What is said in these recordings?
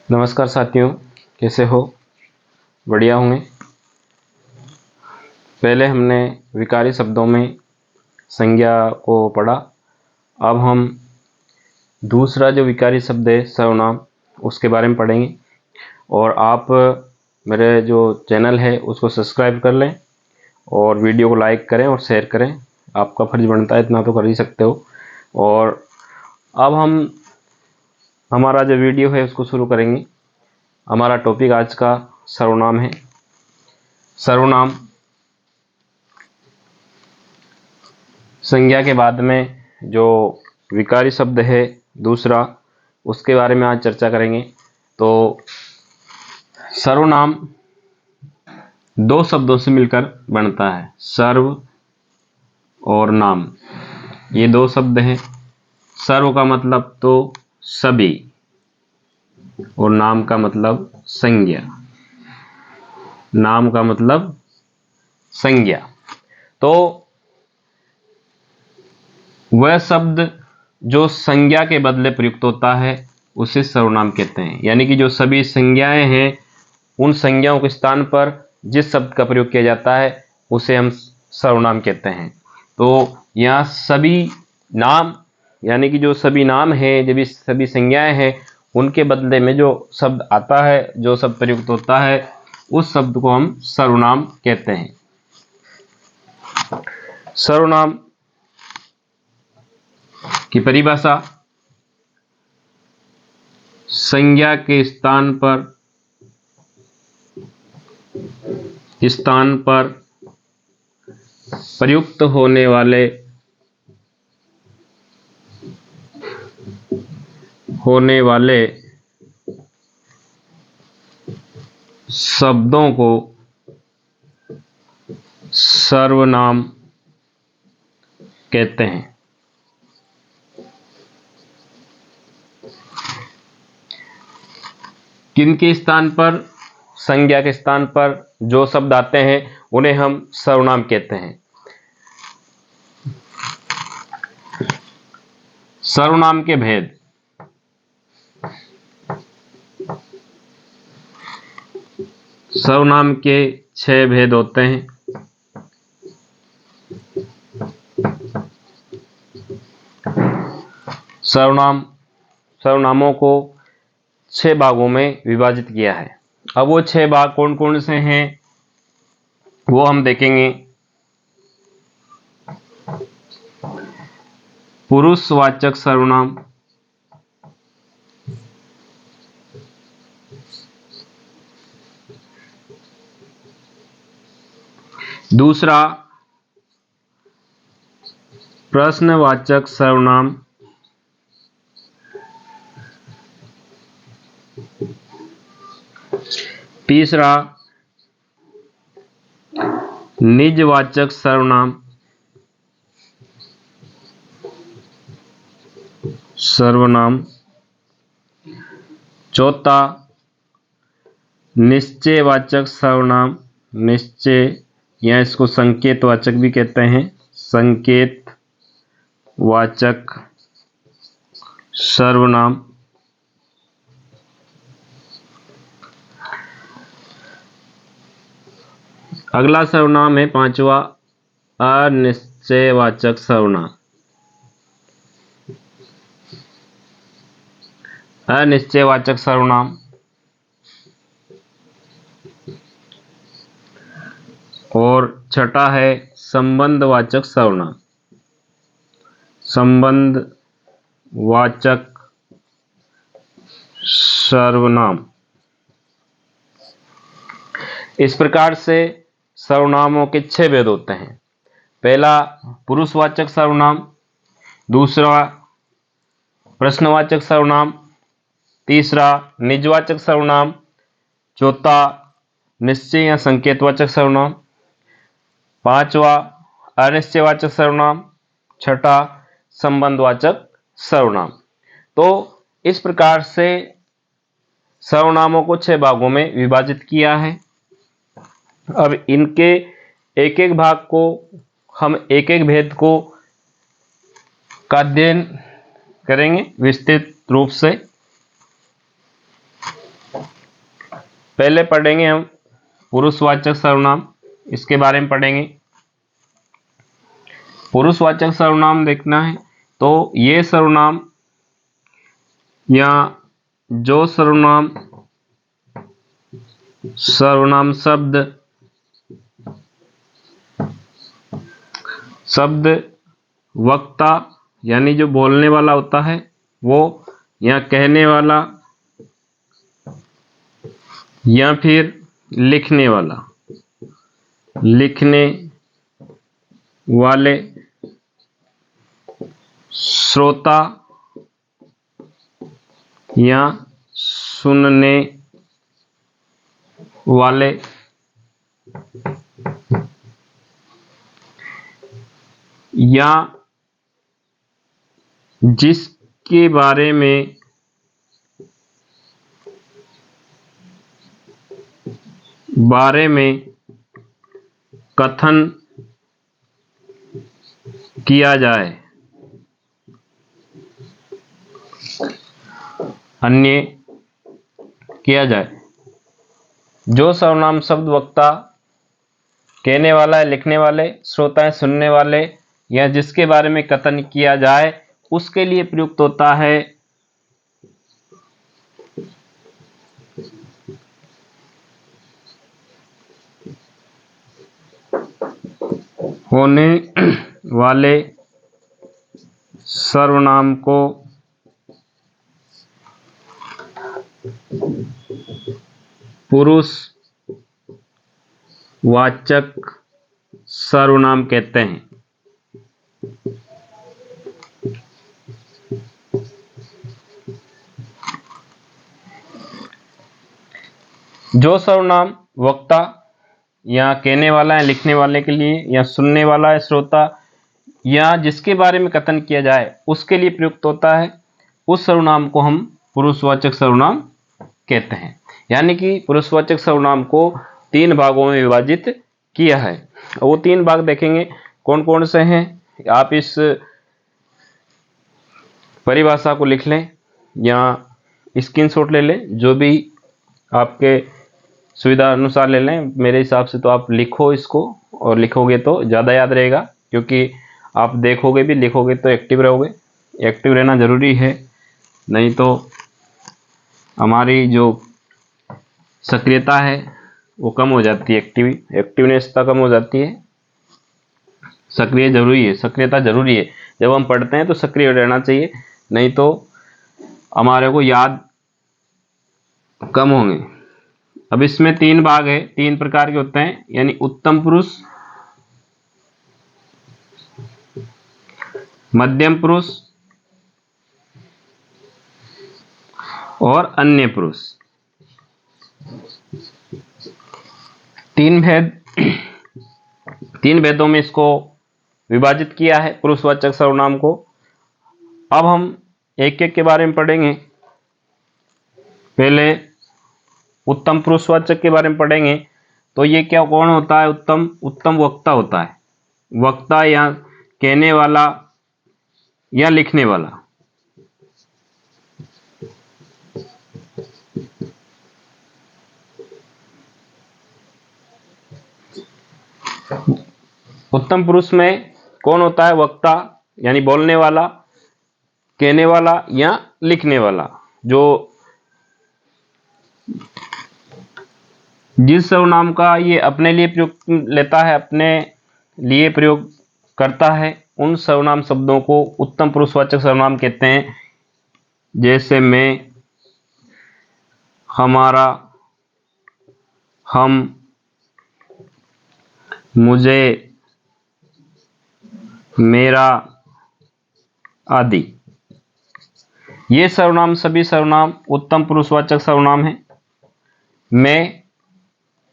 नमस्कार साथियों, कैसे हो? बढ़िया होंगे। पहले हमने विकारी शब्दों में संज्ञा को पढ़ा। अब हम दूसरा जो विकारी शब्द है सर्वनाम, उसके बारे में पढ़ेंगे। और आप मेरे जो चैनल है उसको सब्सक्राइब कर लें और वीडियो को लाइक करें और शेयर करें। आपका फर्ज बनता है, इतना तो कर ही सकते हो। और अब हम हमारा जो वीडियो है उसको शुरू करेंगे। हमारा टॉपिक आज का सर्वनाम है। सर्वनाम संज्ञा के बाद में जो विकारी शब्द है दूसरा, उसके बारे में आज चर्चा करेंगे। तो सर्वनाम दो शब्दों से मिलकर बनता है, सर्व और नाम। ये दो शब्द हैं। सर्व का मतलब तो सभी और नाम का मतलब संज्ञा। नाम का मतलब संज्ञा। तो वह शब्द जो संज्ञा के बदले प्रयुक्त होता है उसे सर्वनाम कहते हैं। यानी कि जो सभी संज्ञाएं हैं, उन संज्ञाओं के स्थान पर जिस शब्द का प्रयोग किया जाता है उसे हम सर्वनाम कहते हैं। तो यहाँ सभी नाम, यानी कि जो सभी नाम है, जब सभी संज्ञाएं हैं, उनके बदले में जो शब्द आता है, जो शब्द प्रयुक्त होता है, उस शब्द को हम सर्वनाम कहते हैं। सर्वनाम की परिभाषा: संज्ञा के स्थान पर प्रयुक्त होने वाले शब्दों को सर्वनाम कहते हैं। किनके स्थान पर? संज्ञा के स्थान पर जो शब्द आते हैं उन्हें हम सर्वनाम कहते हैं। सर्वनाम के भेद: सर्वनाम के 6 भेद होते हैं। सर्वनामों को 6 भागों में विभाजित किया है। अब वो 6 भाग कौन कौन से हैं वो हम देखेंगे। पुरुषवाचक सर्वनाम, दूसरा प्रश्नवाचक सर्वनाम, तीसरा निजवाचक सर्वनाम, चौथा निश्चयवाचक सर्वनाम, निश्चय या इसको संकेतवाचक भी कहते हैं, संकेतवाचक सर्वनाम। अगला सर्वनाम है 5वां अनिश्चयवाचक सर्वनाम। अनिश्चयवाचक सर्वनाम और छठा है संबंधवाचक सर्वनाम। संबंधवाचक सर्वनाम। इस प्रकार से सर्वनामों के 6 भेद होते हैं। पहला पुरुषवाचक सर्वनाम, दूसरा प्रश्नवाचक सर्वनाम, तीसरा निजवाचक सर्वनाम, चौथा निश्चय या संकेतवाचक सर्वनाम, पांचवा अनिश्चयवाचक सर्वनाम, छठा संबंधवाचक सर्वनाम। तो इस प्रकार से सर्वनामों को 6 भागों में विभाजित किया है। अब इनके एक एक भाग को हम एक एक भेद को का अध्ययन करेंगे विस्तृत रूप से। पहले पढ़ेंगे हम पुरुषवाचक सर्वनाम, इसके बारे में पढ़ेंगे। पुरुषवाचक सर्वनाम देखना है तो ये सर्वनाम या जो सर्वनाम शब्द वक्ता यानी जो बोलने वाला होता है वो, या कहने वाला, या फिर लिखने वाले, श्रोता या सुनने वाले, या जिसके बारे में कथन किया जाए, अन्य किया जाए। जो सर्वनाम शब्द वक्ता, कहने वाला है, लिखने वाले, श्रोता है, सुनने वाले, या जिसके बारे में कथन किया जाए उसके लिए प्रयुक्त होता है होने वाले सर्वनाम को पुरुषवाचक सर्वनाम कहते हैं। जो सर्वनाम वक्ता या कहने वाला है, लिखने वाले के लिए, या सुनने वाला है, श्रोता, या जिसके बारे में कथन किया जाए उसके लिए प्रयुक्त होता है, उस सर्वनाम को हम पुरुषवाचक सर्वनाम कहते हैं। यानी कि पुरुषवाचक सर्वनाम को 3 भागों में विभाजित किया है। वो 3 भाग देखेंगे कौन कौन से हैं। आप इस परिभाषा को लिख लें या स्क्रीनशॉट ले लें, जो भी आपके सुविधा अनुसार ले लें। मेरे हिसाब से तो आप लिखो इसको, और लिखोगे तो ज़्यादा याद रहेगा, क्योंकि आप देखोगे भी, लिखोगे तो एक्टिव रहोगे। एक्टिव रहना ज़रूरी है, नहीं तो हमारी जो सक्रियता है वो कम हो जाती है, एक्टिवनेसता कम हो जाती है। सक्रियता जरूरी है। जब हम पढ़ते हैं तो सक्रिय रहना चाहिए, नहीं तो हमारे को याद कम होंगे। अब इसमें 3 भाग है, 3 प्रकार के होते हैं, यानी उत्तम पुरुष, मध्यम पुरुष और अन्य पुरुष। 3 भेदों में इसको विभाजित किया है पुरुषवाचक सर्वनाम को। अब हम एक एक के बारे में पढ़ेंगे। पहले उत्तम पुरुषवाचक के बारे में पढ़ेंगे। तो ये क्या, कौन होता है उत्तम वक्ता होता है। वक्ता या कहने वाला या लिखने वाला। उत्तम पुरुष में कौन होता है, वक्ता यानी बोलने वाला, कहने वाला या लिखने वाला, जो जिस सर्वनाम का ये अपने लिए प्रयोग लेता है, अपने लिए प्रयोग करता है, उन सर्वनाम शब्दों को उत्तम पुरुषवाचक सर्वनाम कहते हैं। जैसे मैं, हमारा, हम, मुझे, मेरा आदि। ये सर्वनाम, सभी सर्वनाम उत्तम पुरुषवाचक सर्वनाम हैं। मैं,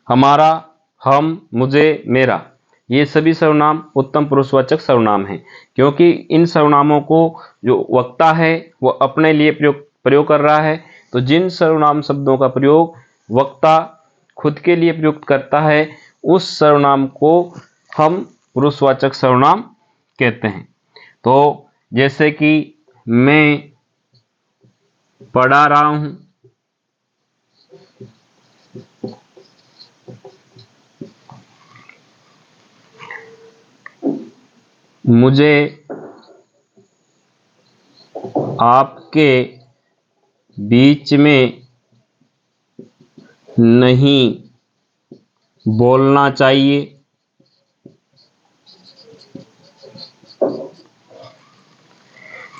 हमारा, हम, मुझे, मेरा, ये सभी सर्वनाम उत्तम पुरुषवाचक सर्वनाम हैं, क्योंकि इन सर्वनामों को जो वक्ता है वो अपने लिए प्रयोग कर रहा है। तो जिन सर्वनाम शब्दों का प्रयोग वक्ता खुद के लिए प्रयुक्त करता है, उस सर्वनाम को हम पुरुषवाचक सर्वनाम कहते हैं। तो जैसे कि मैं पढ़ा रहा हूं, मुझे आपके बीच में नहीं बोलना चाहिए।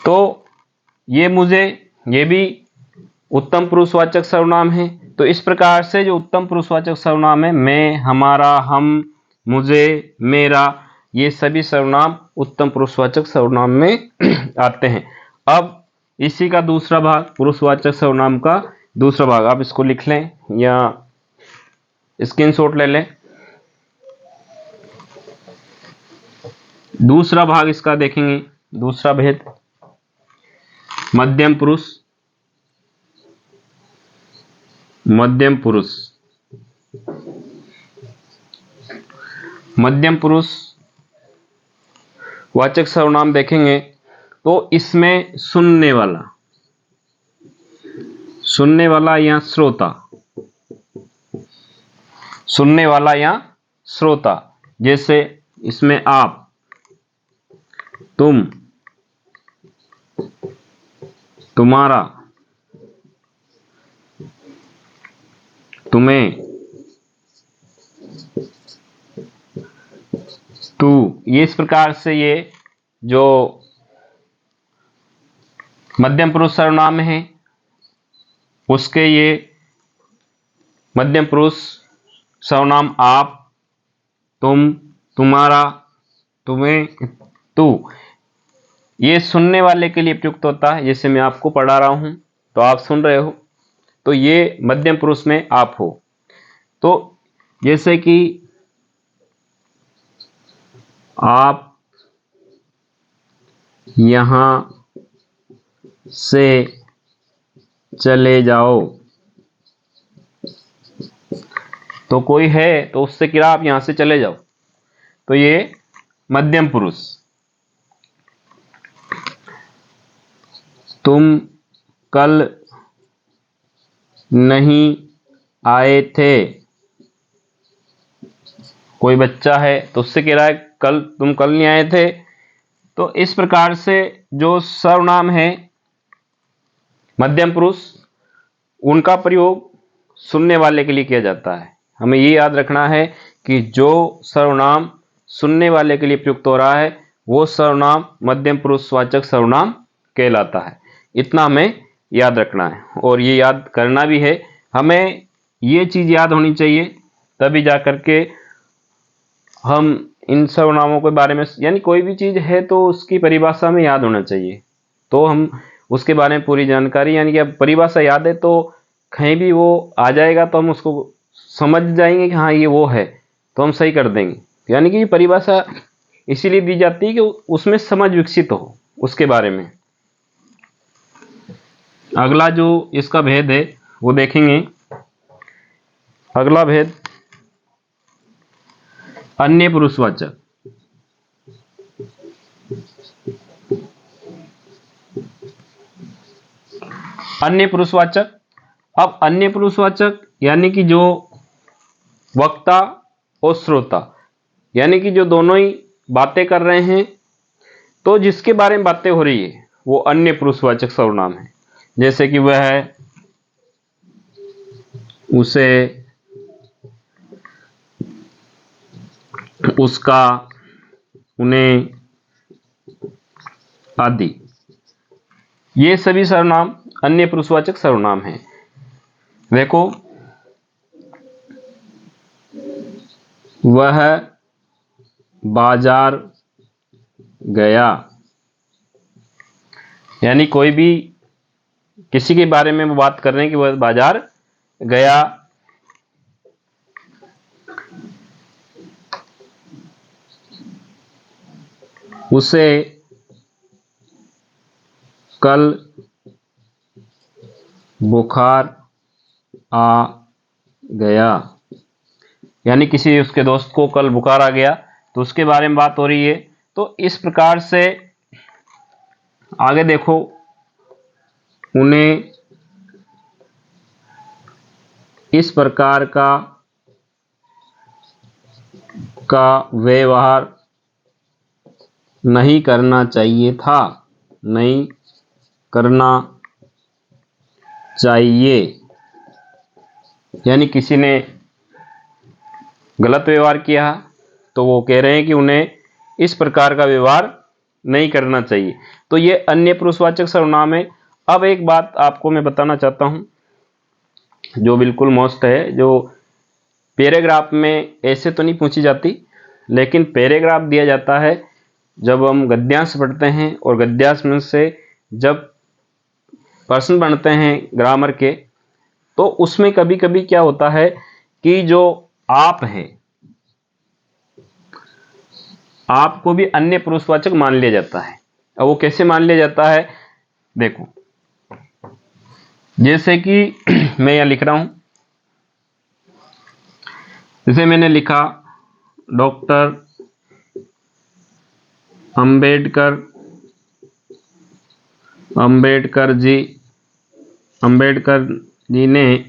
तो ये मुझे, ये भी उत्तम पुरुषवाचक सर्वनाम है। तो इस प्रकार से जो उत्तम पुरुषवाचक सर्वनाम है, मैं, हमारा, हम, मुझे, मेरा, ये सभी सर्वनाम उत्तम पुरुषवाचक सर्वनाम में आते हैं। अब इसी का दूसरा भाग, पुरुषवाचक सर्वनाम का दूसरा भाग, आप इसको लिख लें या स्क्रीनशॉट ले लें। दूसरा भाग इसका देखेंगे, दूसरा भेद, मध्यम पुरुष, मध्यम पुरुष, मध्यम पुरुष वाचक सर्वनाम देखेंगे तो इसमें सुनने वाला, सुनने वाला या श्रोता, सुनने वाला या श्रोता, जैसे इसमें आप, तुम, तुम्हारा, तुम्हें, तू, ये इस प्रकार से ये जो मध्यम पुरुष सर्वनाम है उसके ये मध्यम पुरुष सर्वनाम आप, तुम, तुम्हारा, तुम्हें, तू, ये सुनने वाले के लिए प्रयुक्त होता है। जैसे मैं आपको पढ़ा रहा हूं तो आप सुन रहे हो, तो ये मध्यम पुरुष में आप हो। तो जैसे कि आप यहां से चले जाओ, तो कोई है तो उससे कह रहा आप यहां से चले जाओ, तो ये मध्यम पुरुष। तुम कल नहीं आए थे, कोई बच्चा है तो उससे कह रहा है कल, तुम कल नहीं आए थे। तो इस प्रकार से जो सर्वनाम है मध्यम पुरुष, उनका प्रयोग सुनने वाले के लिए किया जाता है। हमें ये याद रखना है कि जो सर्वनाम सुनने वाले के लिए प्रयुक्त हो रहा है वो सर्वनाम मध्यम पुरुषवाचक सर्वनाम कहलाता है। इतना हमें याद रखना है और ये याद करना भी है। हमें ये चीज याद होनी चाहिए, तभी जा करके हम इन सर्वनामों के बारे में, यानी कोई भी चीज है तो उसकी परिभाषा में याद होना चाहिए, तो हम उसके बारे में पूरी जानकारी, यानी कि अब परिभाषा याद है तो कहीं भी वो आ जाएगा तो हम उसको समझ जाएंगे कि हाँ ये वो है, तो हम सही कर देंगे। यानी कि परिभाषा इसीलिए दी जाती है कि उसमें समझ विकसित हो उसके बारे में। अगला जो इसका भेद है वो देखेंगे। अगला भेद अन्य पुरुषवाचक। अन्य पुरुषवाचक, अब अन्य पुरुषवाचक यानी कि जो वक्ता और श्रोता, यानी कि जो दोनों ही बातें कर रहे हैं, तो जिसके बारे में बातें हो रही है वो अन्य पुरुषवाचक सर्वनाम है। जैसे कि वह है, उसे, उसका, उन्हें आदि, ये सभी सर्वनाम अन्य पुरुषवाचक सर्वनाम हैं। देखो, वह बाजार गया, यानी कोई भी किसी के बारे में बात कर रहे हैं कि वह बाजार गया। उसे कल बुखार आ गया, यानी किसी उसके दोस्त को कल बुखार आ गया तो उसके बारे में बात हो रही है। तो इस प्रकार से आगे देखो, उन्हें इस प्रकार का व्यवहार नहीं करना चाहिए था, नहीं करना चाहिए, यानी किसी ने गलत व्यवहार किया तो वो कह रहे हैं कि उन्हें इस प्रकार का व्यवहार नहीं करना चाहिए। तो ये अन्य पुरुषवाचक सर्वनाम है। अब एक बात आपको मैं बताना चाहता हूं जो बिल्कुल मस्त है, जो पैराग्राफ में ऐसे तो नहीं पूछी जाती, लेकिन पैराग्राफ दिया जाता है जब हम गद्यांश पढ़ते हैं, और गद्यांश में से जब प्रश्न बनते हैं ग्रामर के, तो उसमें कभी कभी क्या होता है कि जो आप है, आपको भी अन्य पुरुषवाचक मान लिया जाता है। अब वो कैसे मान लिया जाता है, देखो, जैसे कि मैं यहां लिख रहा हूं, जैसे मैंने लिखा डॉक्टर अंबेडकर अंबेडकर जी ने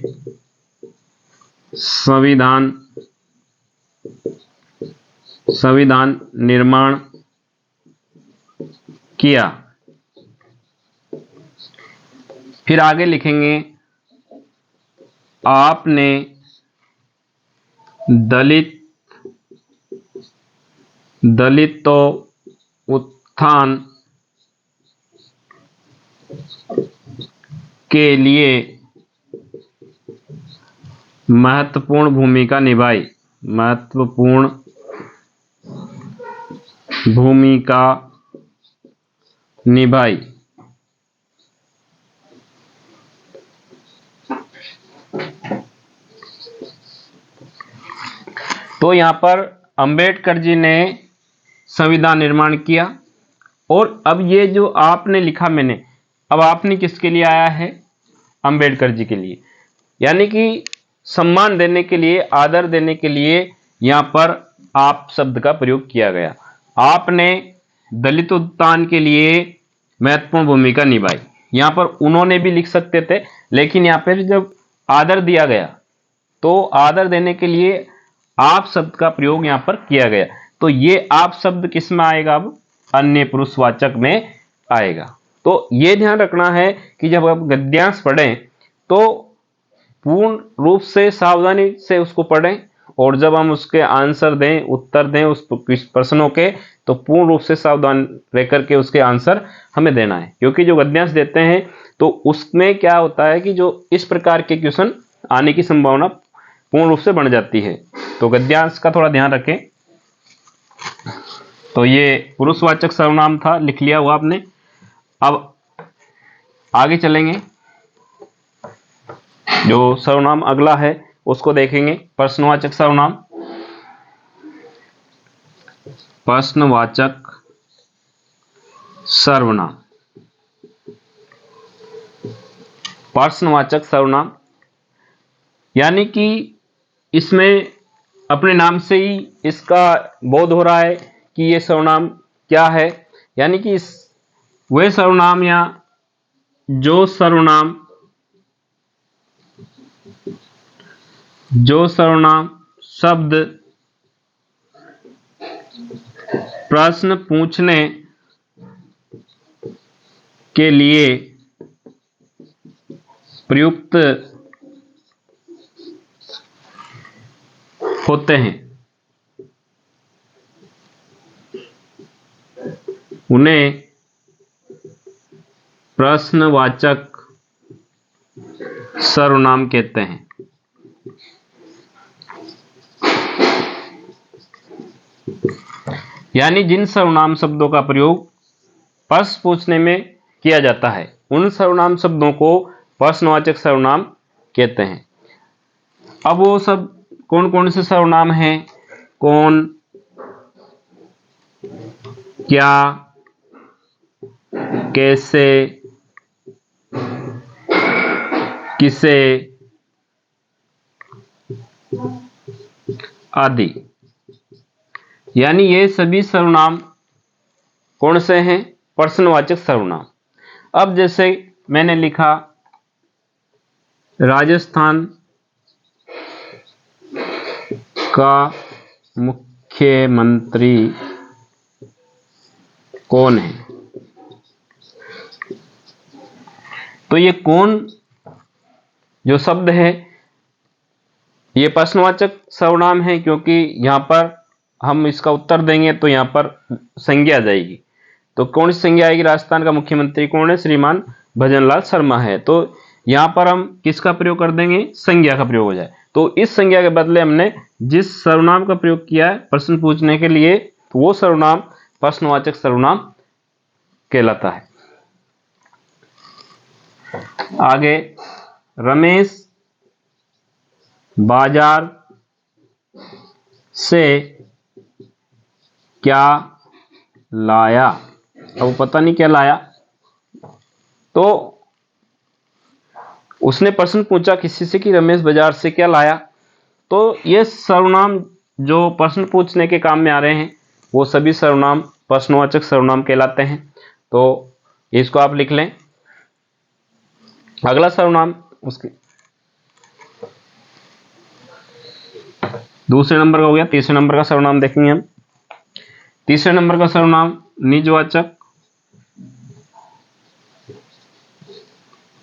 संविधान निर्माण किया। फिर आगे लिखेंगे आपने दलितों उत्थान के लिए महत्वपूर्ण भूमिका निभाई। तो यहां पर अंबेडकर जी ने संविधान निर्माण किया, और अब ये जो आपने लिखा मैंने, अब आपने किसके लिए आया है, अंबेडकर जी के लिए, यानी कि सम्मान देने के लिए, आदर देने के लिए यहां पर आप शब्द का प्रयोग किया गया। आपने दलित उत्थान के लिए महत्वपूर्ण भूमिका निभाई। यहां पर उन्होंने भी लिख सकते थे, लेकिन यहां पर जब आदर दिया गया तो आदर देने के लिए आप शब्द का प्रयोग यहां पर किया गया। तो ये आप शब्द किस में आएगा, अब अन्य पुरुषवाचक में आएगा। तो ये ध्यान रखना है कि जब आप गद्यांश पढ़ें तो पूर्ण रूप से सावधानी से उसको पढ़ें, और जब हम उसके आंसर दें, उत्तर दें उस प्रश्नों के, तो पूर्ण रूप से सावधान रह करके उसके आंसर हमें देना है। क्योंकि जो गद्यांश देते हैं तो उसमें क्या होता है कि जो इस प्रकार के क्वेश्चन आने की संभावना पूर्ण रूप से बढ़ जाती है। तो गद्यांश का थोड़ा ध्यान रखें। तो ये पुरुषवाचक सर्वनाम था, लिख लिया हुआ आपने। अब आगे चलेंगे, जो सर्वनाम अगला है उसको देखेंगे, प्रश्नवाचक सर्वनाम। प्रश्नवाचक सर्वनाम, प्रश्नवाचक सर्वनाम यानी कि इसमें अपने नाम से ही इसका बोध हो रहा है कि ये सर्वनाम क्या है, यानी कि वे सर्वनाम या जो सर्वनाम शब्द प्रश्न पूछने के लिए प्रयुक्त होते हैं, उन्हें प्रश्नवाचक सर्वनाम कहते हैं। यानी जिन सर्वनाम शब्दों का प्रयोग प्रश्न पूछने में किया जाता है, उन सर्वनाम शब्दों को प्रश्नवाचक सर्वनाम कहते हैं। अब वो सब कौन कौन से सर्वनाम हैं, कौन, क्या, कैसे, किसे आदि, यानी ये सभी सर्वनाम कौन से हैं, प्रश्नवाचक सर्वनाम। अब जैसे मैंने लिखा राजस्थान का मुख्यमंत्री कौन है। तो ये कौन जो शब्द है ये प्रश्नवाचक सर्वनाम है, क्योंकि यहां पर हम इसका उत्तर देंगे तो यहां पर संज्ञा आ जाएगी। तो कौन सी संज्ञा आएगी? राजस्थान का मुख्यमंत्री कौन है? श्रीमान भजनलाल शर्मा है। तो यहां पर हम किसका प्रयोग कर देंगे? संज्ञा का प्रयोग हो जाए। तो इस संज्ञा के बदले हमने जिस सर्वनाम का प्रयोग किया है प्रश्न पूछने के लिए, तो वो सर्वनाम प्रश्नवाचक सर्वनाम कहलाता है। आगे, रमेश बाजार से क्या लाया। अब पता नहीं क्या लाया, तो उसने प्रश्न पूछा किसी से कि रमेश बाजार से क्या लाया। तो ये सर्वनाम जो प्रश्न पूछने के काम में आ रहे हैं वो सभी सर्वनाम प्रश्नवाचक सर्वनाम कहलाते हैं। तो इसको आप लिख लें। अगला सर्वनाम, उसके दूसरे नंबर का हो गया। तीसरे नंबर का सर्वनाम देखेंगे हम। तीसरे नंबर का सर्वनाम निजवाचक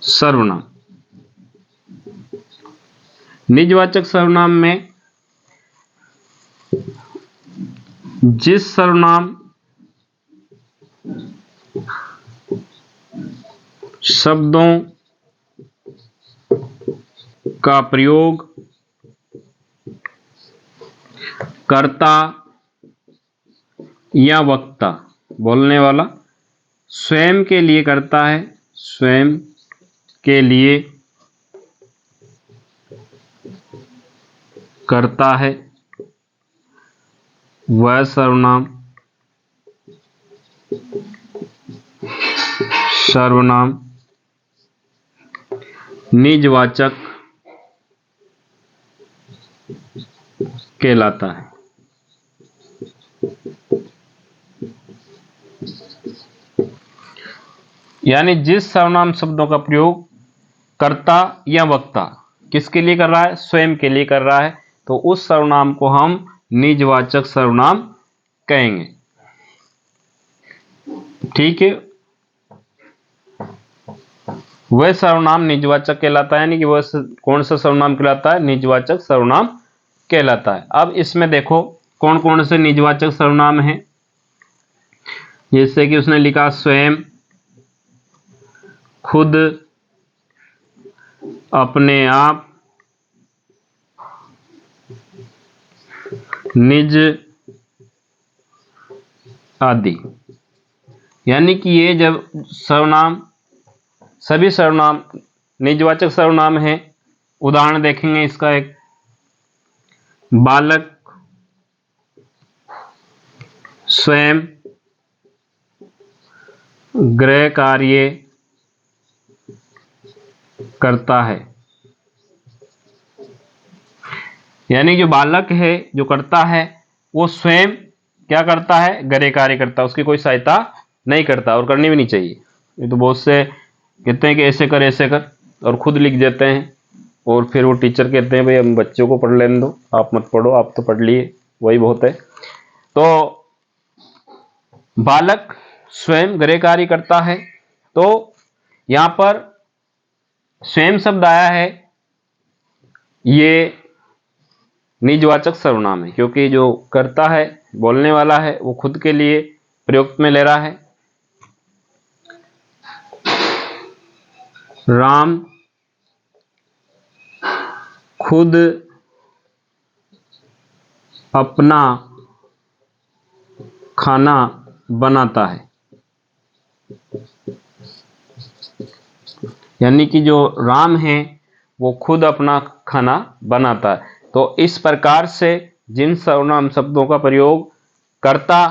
सर्वनाम। निजवाचक सर्वनाम में जिस सर्वनाम शब्दों का प्रयोग कर्ता या वक्ता, बोलने वाला, स्वयं के लिए करता है, स्वयं के लिए करता है, वह सर्वनाम निजवाचक कहलाता है। यानी जिस सर्वनाम शब्दों का प्रयोग कर्ता या वक्ता किसके लिए कर रहा है? स्वयं के लिए कर रहा है, तो उस सर्वनाम को हम निजवाचक सर्वनाम कहेंगे। ठीक है, वह सर्वनाम निजवाचक कहलाता है, यानी कि वह कौन सा सर्वनाम कहलाता है? निजवाचक सर्वनाम कहलाता है। अब इसमें देखो कौन कौन से निजवाचक सर्वनाम हैं। जैसे कि उसने लिखा स्वयं, खुद, अपने आप, निज आदि। यानी कि ये जब सर्वनाम, सभी सर्वनाम निजवाचक सर्वनाम है। उदाहरण देखेंगे इसका एक, बालक स्वयं गृह कार्य करता है। यानी जो बालक है जो करता है वो स्वयं क्या करता है? गृह कार्य करता है, उसकी कोई सहायता नहीं करता और करनी भी नहीं चाहिए। ये तो बहुत से कहते हैं कि ऐसे कर ऐसे कर और खुद लिख देते हैं, और फिर वो टीचर कहते हैं भाई हम बच्चों को पढ़ लेने दो, आप मत पढ़ो, आप तो पढ़ लिए, वही बहुत है। तो बालक स्वयं गृह कार्य करता है, तो यहां पर स्वयं शब्द आया है, ये निजवाचक सर्वनाम है, क्योंकि जो करता है, बोलने वाला है, वो खुद के लिए प्रयुक्त में ले रहा है। राम खुद अपना खाना बनाता है। यानी कि जो राम है वो खुद अपना खाना बनाता है। तो इस प्रकार से जिन सर्वनाम शब्दों का प्रयोग कर्ता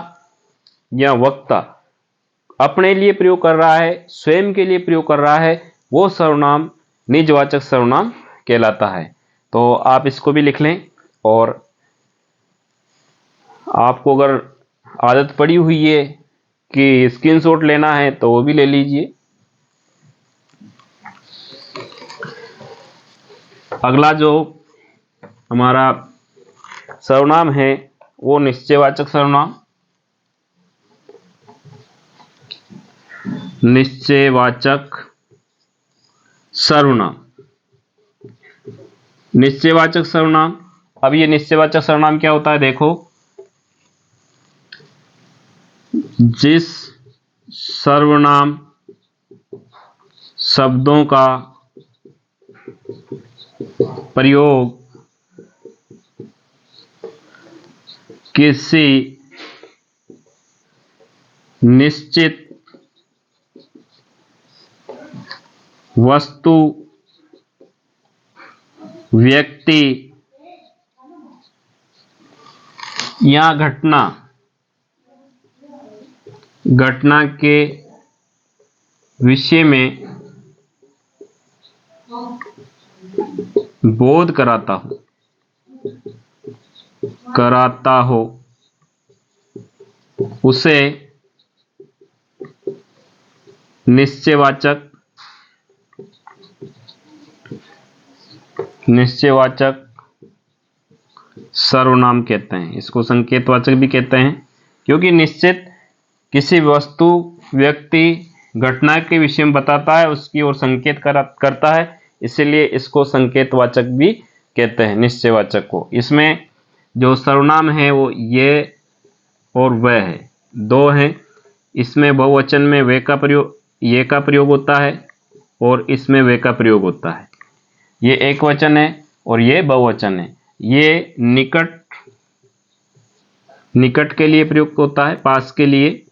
या वक्ता अपने लिए प्रयोग कर रहा है, स्वयं के लिए प्रयोग कर रहा है, वो सर्वनाम निजवाचक सर्वनाम कहलाता है। तो आप इसको भी लिख लें, और आपको अगर आदत पड़ी हुई है कि स्क्रीनशॉट लेना है तो वो भी ले लीजिए। अगला जो हमारा सर्वनाम है वो निश्चयवाचक सर्वनाम। निश्चयवाचक सर्वनाम। निश्चयवाचक सर्वनाम, अब ये निश्चयवाचक सर्वनाम क्या होता है देखो, जिस सर्वनाम शब्दों का प्रयोग किसी निश्चित वस्तु, व्यक्ति या घटना के विषय में बोध कराता हो उसे निश्चयवाचक सर्वनाम कहते हैं। इसको संकेतवाचक भी कहते हैं, क्योंकि निश्चित किसी वस्तु, व्यक्ति, घटना के विषय में बताता है, उसकी ओर संकेत करता है, इसलिए इसको संकेतवाचक भी कहते हैं, निश्चयवाचक को। इसमें जो सर्वनाम है वो ये और वह है, दो हैं। इसमें बहुवचन में वे का प्रयोग, ये का प्रयोग होता है, और इसमें वे का प्रयोग होता है। ये एक वचन है और ये बहुवचन है। ये निकट के लिए प्रयुक्त होता है, पास के लिए,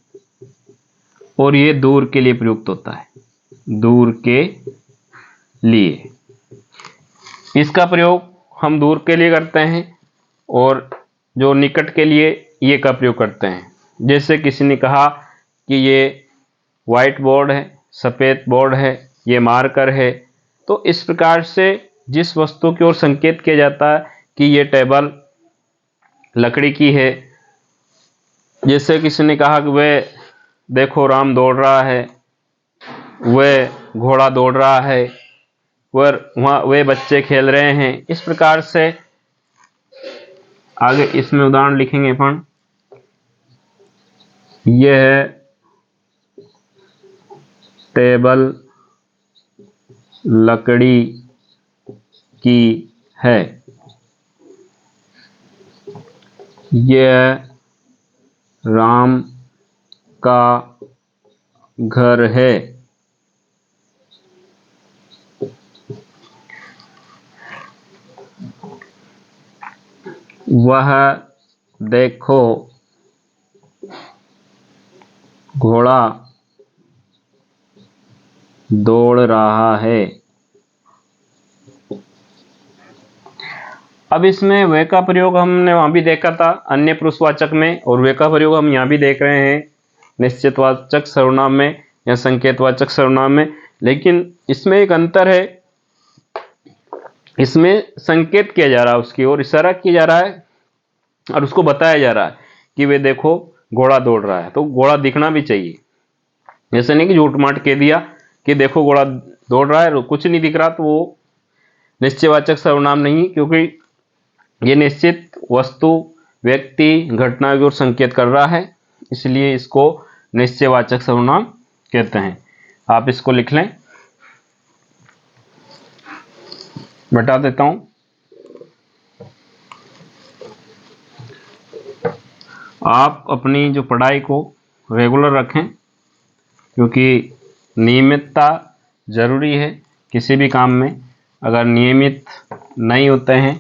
और ये दूर के लिए प्रयुक्त होता है, दूर के लिए। इसका प्रयोग हम दूर के लिए करते हैं, और जो निकट के लिए ये का प्रयोग करते हैं। जैसे किसी ने कहा कि ये व्हाइट बोर्ड है, सफ़ेद बोर्ड है, ये मार्कर है, तो इस प्रकार से जिस वस्तु की ओर संकेत किया जाता है कि ये टेबल लकड़ी की है। जैसे किसी ने कहा कि वह देखो राम दौड़ रहा है, वह घोड़ा दौड़ रहा है, वहाँ वे बच्चे खेल रहे हैं। इस प्रकार से आगे इसमें उदाहरण लिखेंगे अपन। यह टेबल लकड़ी की है, यह राम का घर है। वह देखो घोड़ा दौड़ रहा है। अब इसमें वे का प्रयोग हमने वहां भी देखा था अन्य पुरुषवाचक में, और वे का प्रयोग हम यहाँ भी देख रहे हैं निश्चितवाचक सर्वनाम में या संकेतवाचक सर्वनाम में। लेकिन इसमें एक अंतर है, इसमें संकेत किया जा रहा है, उसकी ओर इशारा किया जा रहा है, और उसको बताया जा रहा है कि वे देखो घोड़ा दौड़ रहा है। तो घोड़ा दिखना भी चाहिए, जैसे नहीं कि झूठ माट कह दिया कि देखो घोड़ा दौड़ रहा है, कुछ नहीं दिख रहा, तो वो निश्चयवाचक सर्वनाम नहीं, क्योंकि ये निश्चित वस्तु, व्यक्ति, घटना की ओर संकेत कर रहा है, इसलिए इसको निश्चयवाचक सर्वनाम कहते हैं। आप इसको लिख लें, बता देता हूं। आप अपनी जो पढ़ाई को रेगुलर रखें, क्योंकि नियमितता जरूरी है किसी भी काम में। अगर नियमित नहीं होते हैं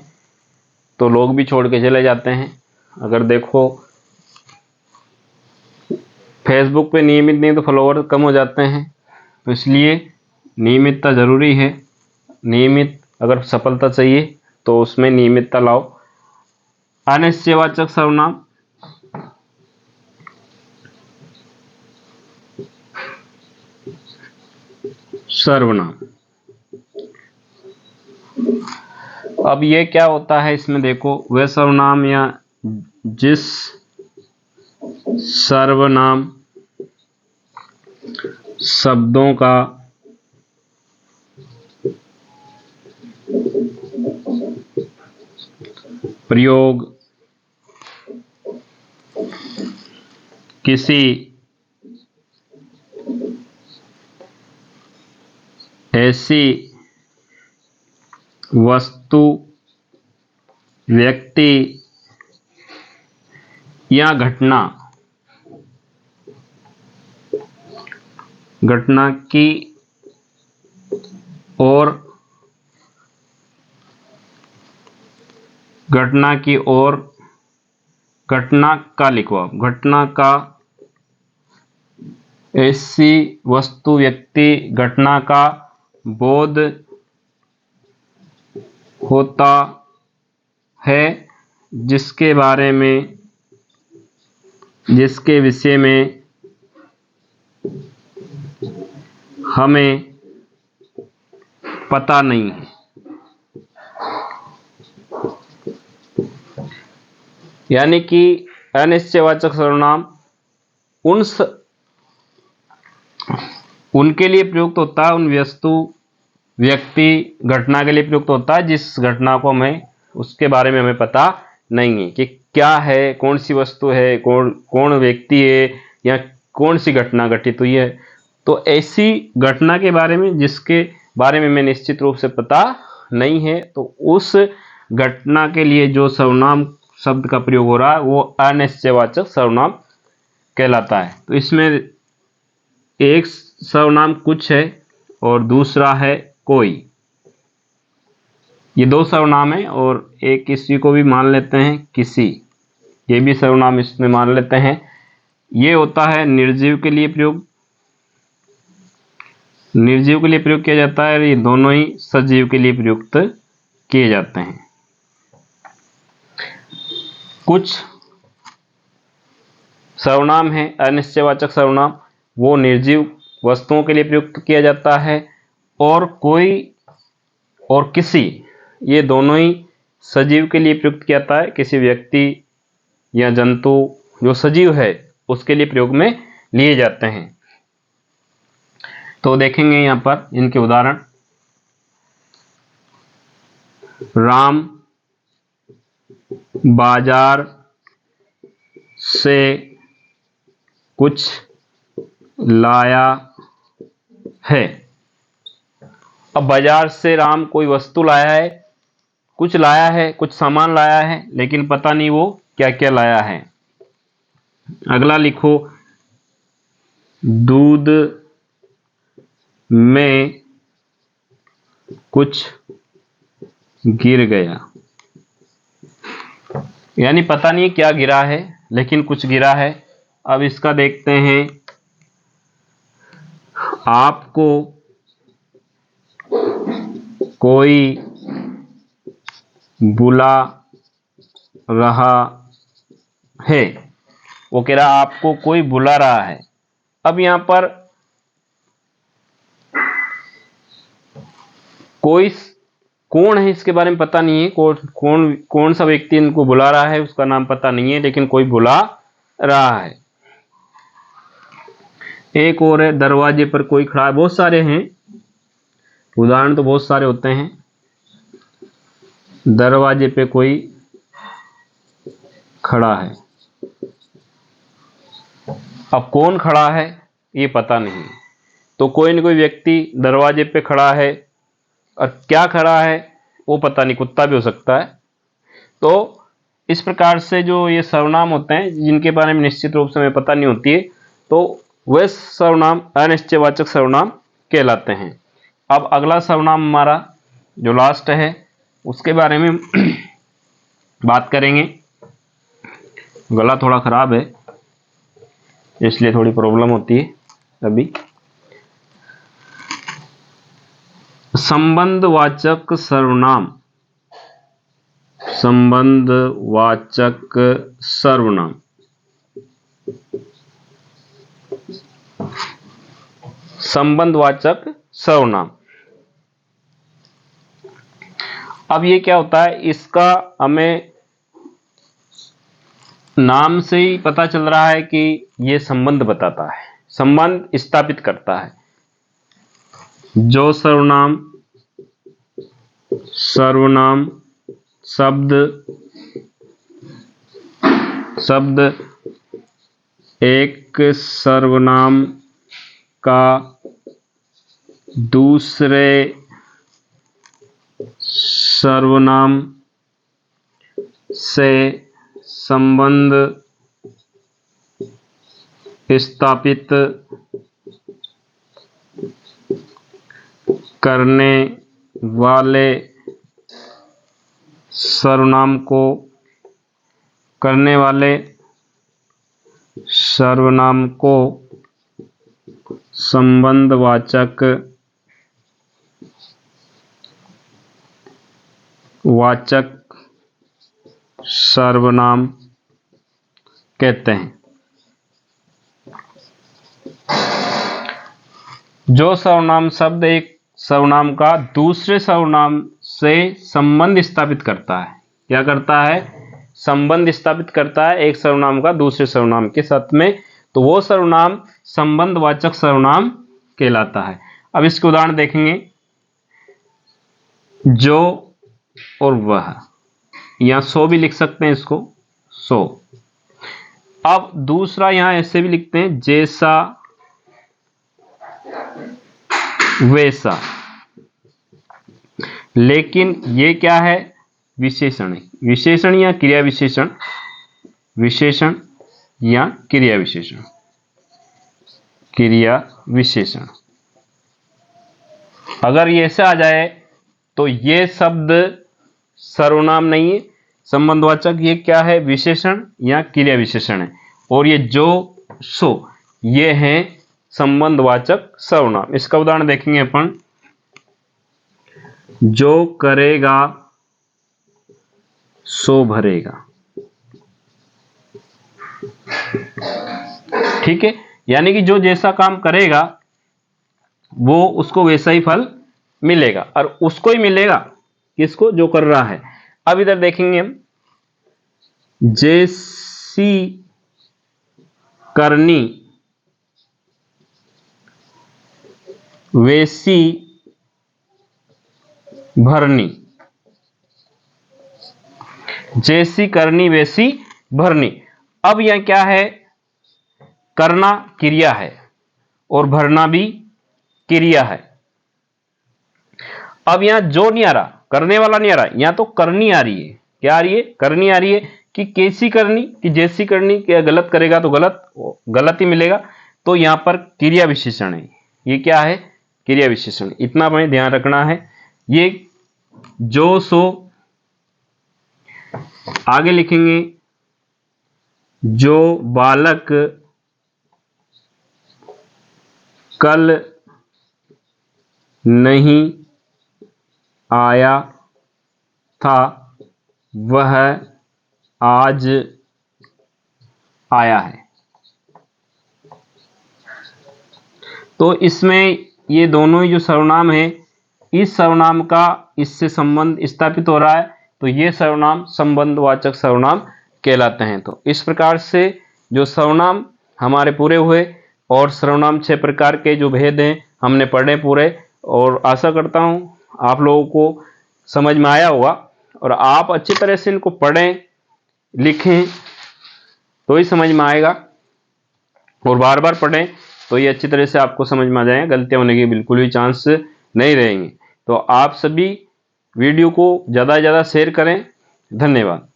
तो लोग भी छोड़ के चले जाते हैं। अगर देखो फेसबुक पे नियमित नहीं तो फॉलोवर कम हो जाते हैं, तो इसलिए नियमितता ज़रूरी है। नियमित अगर सफलता चाहिए तो उसमें नियमितता लाओ। अनिश्चयवाचक सर्वनाम, अब ये क्या होता है इसमें देखो, वह सर्वनाम या जिस सर्वनाम शब्दों का प्रयोग किसी ऐसी वस्तु, व्यक्ति या घटना की ओर घटना का लिखो आप, घटना का, ऐसी वस्तु, व्यक्ति, घटना का बोध होता है जिसके विषय में हमें पता नहीं है। यानी कि अनिश्चयवाचक सर्वनाम उनके लिए प्रयुक्त होता है, उन वस्तु, व्यक्ति, घटना के लिए प्रयुक्त होता है जिस घटना को उसके बारे में हमें पता नहीं है कि क्या है, कौन सी वस्तु है, कौन व्यक्ति है, या कौन सी घटना घटित हुई है। तो ऐसी घटना के बारे में जिसके बारे में हमें निश्चित रूप से पता नहीं है, तो उस घटना के लिए जो सर्वनाम शब्द का प्रयोग हो रहा है वो अनिश्चयवाचक सर्वनाम कहलाता है। तो इसमें एक सर्वनाम कुछ है और दूसरा है कोई। ये दो सर्वनाम है और एक किसी को भी मान लेते हैं किसी, ये भी सर्वनाम इसमें मान लेते हैं। ये होता है निर्जीव के लिए प्रयोग, निर्जीव के लिए प्रयोग किया जाता है, और ये दोनों ही सजीव के लिए प्रयुक्त किए जाते हैं। कुछ सर्वनाम है अनिश्चयवाचक सर्वनाम, वो निर्जीव वस्तुओं के लिए प्रयुक्त किया जाता है, और कोई और किसी, ये दोनों ही सजीव के लिए प्रयुक्त किया जाता है। किसी व्यक्ति या जंतु जो सजीव है उसके लिए प्रयोग में लिए जाते हैं। तो देखेंगे यहाँ पर इनके उदाहरण। राम बाजार से कुछ लाया है। अब बाजार से राम कोई वस्तु लाया है, कुछ लाया है, कुछ सामान लाया है, लेकिन पता नहीं वो क्या क्या लाया है। अगला लिखो, दूध में कुछ गिर गया। यानी पता नहीं क्या गिरा है, लेकिन कुछ गिरा है। अब इसका देखते हैं, आपको कोई बुला रहा है। वो कह रहा आपको कोई बुला रहा है। अब यहां पर कोई कौन है इसके बारे में पता नहीं है, कौन सा व्यक्ति इनको बुला रहा है उसका नाम पता नहीं है, लेकिन कोई बुला रहा है। एक और है, दरवाजे पर कोई खड़ा है। बहुत सारे हैं, उदाहरण तो बहुत सारे होते हैं। दरवाजे पे कोई खड़ा है। अब कौन खड़ा है ये पता नहीं, तो कोई न कोई व्यक्ति दरवाजे पे खड़ा है, और क्या खड़ा है वो पता नहीं, कुत्ता भी हो सकता है। तो इस प्रकार से जो ये सर्वनाम होते हैं जिनके बारे में निश्चित रूप से हमें पता नहीं होती है, तो वह सर्वनाम अनिश्चयवाचक सर्वनाम कहलाते हैं। अब अगला सर्वनाम हमारा जो लास्ट है उसके बारे में बात करेंगे। गला थोड़ा खराब है इसलिए थोड़ी प्रॉब्लम होती है अभी। संबंधवाचक सर्वनाम, संबंधवाचक सर्वनाम। संबंधवाचक सर्वनाम, अब ये क्या होता है, इसका हमें नाम से ही पता चल रहा है कि ये संबंध बताता है, संबंध स्थापित करता है। जो सर्वनाम शब्द एक सर्वनाम का दूसरे सर्वनाम से संबंध स्थापित करने वाले सर्वनाम को संबंधवाचक सर्वनाम कहते हैं। जो सर्वनाम शब्द एक सर्वनाम का दूसरे सर्वनाम से संबंध स्थापित करता है, क्या करता है? संबंध स्थापित करता है एक सर्वनाम का दूसरे सर्वनाम के साथ में, तो वो सर्वनाम संबंधवाचक सर्वनाम कहलाता है। अब इसके उदाहरण देखेंगे। जो और वह, या सो भी लिख सकते हैं इसको, सो। अब दूसरा यहां ऐसे भी लिखते हैं, जैसा वैसा, लेकिन ये क्या है? विशेषण है। विशेषण या क्रिया विशेषण, विशेषण या क्रिया विशेषण, क्रिया विशेषण। अगर ये ऐसे आ जाए तो ये शब्द सर्वनाम नहीं है संबंधवाचक, ये क्या है? विशेषण या क्रिया विशेषण है। और ये जो सो ये है संबंधवाचक सर्वनाम। इसका उदाहरण देखेंगे अपन। जो करेगा सो भरेगा, ठीक है। यानी कि जो जैसा काम करेगा वो उसको वैसा ही फल मिलेगा, और उसको ही मिलेगा, किसको? जो कर रहा है। अब इधर देखेंगे हम, जैसी करनी वैसी भरनी, जैसी करनी वैसी भरनी। अब यह क्या है? करना क्रिया है और भरना भी क्रिया है। अब यहां जो नहीं आ रहा, करने वाला नहीं आ रहा, यहां तो करनी आ रही है। क्या आ रही है? करनी आ रही है। कि कैसी करनी? कि जैसी करनी। क्या गलत करेगा तो गलत ही मिलेगा। तो यहां पर क्रिया विशेषण है। ये क्या है? क्रिया विशेषण। इतना हमें ध्यान रखना है। ये जो सो, आगे लिखेंगे जो बालक कल नहीं आया था वह आज आया है। तो इसमें ये दोनों ही जो सर्वनाम है, इस सर्वनाम का इससे संबंध स्थापित हो रहा है, तो ये सर्वनाम संबंधवाचक सर्वनाम कहलाते हैं। तो इस प्रकार से जो सर्वनाम हमारे पूरे हुए, और सर्वनाम 6 प्रकार के जो भेद हैं हमने पढ़े पूरे। और आशा करता हूं आप लोगों को समझ में आया होगा, और आप अच्छी तरह से इनको पढ़ें लिखें तो ही समझ में आएगा, और बार बार पढ़ें तो ये अच्छी तरह से आपको समझ में आ जाएगा। गलतियां होने के बिल्कुल भी चांस नहीं रहेंगे। तो आप सभी वीडियो को ज़्यादा से ज़्यादा शेयर करें। धन्यवाद।